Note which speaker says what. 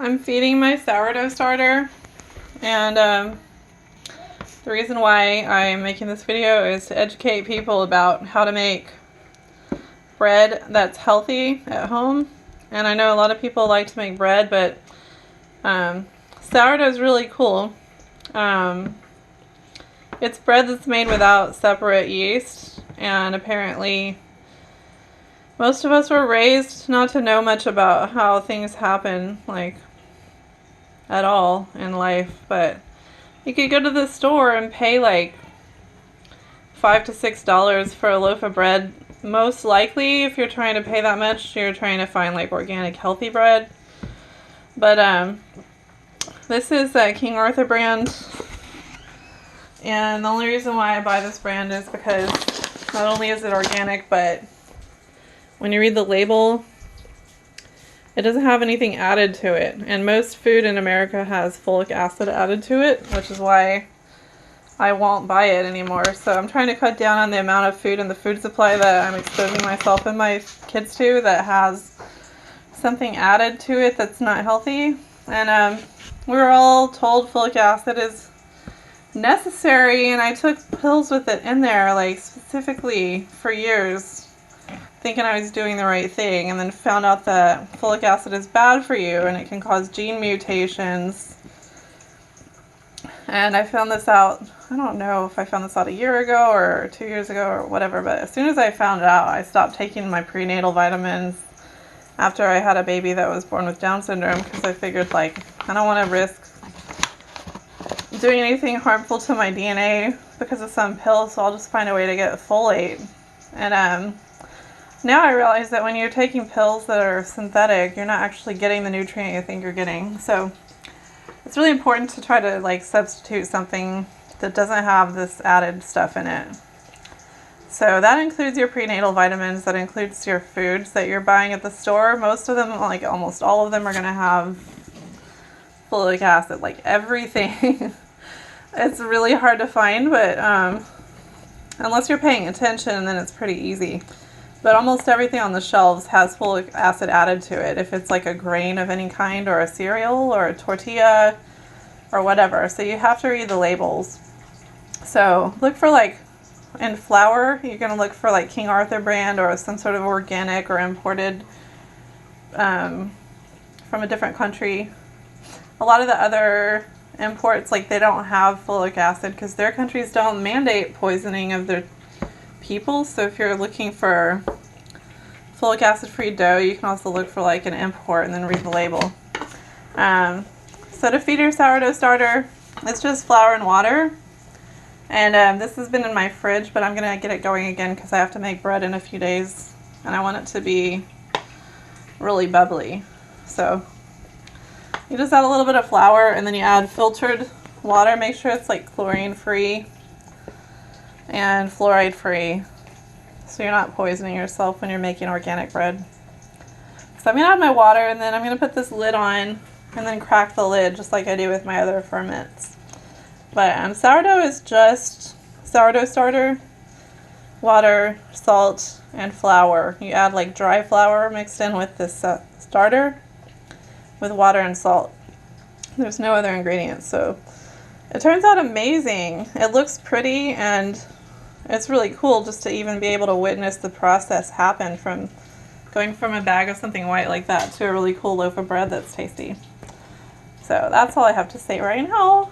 Speaker 1: I'm feeding my sourdough starter, and the reason why I'm making this video is to educate people about how to make bread that's healthy at home. And I know a lot of people like to make bread, but sourdough is really cool. It's bread that's made without separate yeast, and apparently most of us were raised not to know much about how things happen, like, at all in life. But you could go to the store and pay like $5 to $6 for a loaf of bread. Most likely, if you're trying to pay that much, you're trying to find like organic, healthy bread. But this is a King Arthur brand, and the only reason why I buy this brand is because not only is it organic, but when you read the label, it doesn't have anything added to it. And most food in America has folic acid added to it, which is why I won't buy it anymore. So I'm trying to cut down on the amount of food in the food supply that I'm exposing myself and my kids to that has something added to it that's not healthy. And we were all told folic acid is necessary, and I took pills with it in there, like, specifically for years, thinking I was doing the right thing, and then found out that folic acid is bad for you and it can cause gene mutations. And I found this out, I don't know if I found this out a year ago or 2 years ago or whatever, but as soon as I found it out, I stopped taking my prenatal vitamins after I had a baby that was born with Down syndrome, because I figured, like, I don't want to risk doing anything harmful to my DNA because of some pills, so I'll just find a way to get folate. And now I realize that when you're taking pills that are synthetic, you're not actually getting the nutrient you think you're getting. So it's really important to try to, like, substitute something that doesn't have this added stuff in it. So that includes your prenatal vitamins, that includes your foods that you're buying at the store. Most of them, like almost all of them, are going to have folic acid, like everything. It's really hard to find, but unless you're paying attention, then it's pretty easy. But almost everything on the shelves has folic acid added to it, if it's like a grain of any kind, or a cereal, or a tortilla, or whatever. So you have to read the labels. So look for, like, in flour, you're going to look for like King Arthur brand or some sort of organic or imported from a different country. A lot of the other imports, like, they don't have folic acid because their countries don't mandate poisoning of their people. So if you're looking for folic acid free dough, you can also look for like an import and then read the label. So to feed your sourdough starter, it's just flour and water. And this has been in my fridge, but I'm going to get it going again because I have to make bread in a few days, and I want it to be really bubbly. So you just add a little bit of flour, and then you add filtered water. Make sure it's like chlorine free and fluoride free, so you're not poisoning yourself when you're making organic bread. So I'm going to add my water, and then I'm going to put this lid on and then crack the lid just like I do with my other ferments. But sourdough is just sourdough starter, water, salt, and flour. You add like dry flour mixed in with this starter with water and salt. There's no other ingredients, so it turns out amazing. It looks pretty, and it's really cool just to even be able to witness the process happen from going from a bag of something white like that to a really cool loaf of bread that's tasty. So that's all I have to say right now.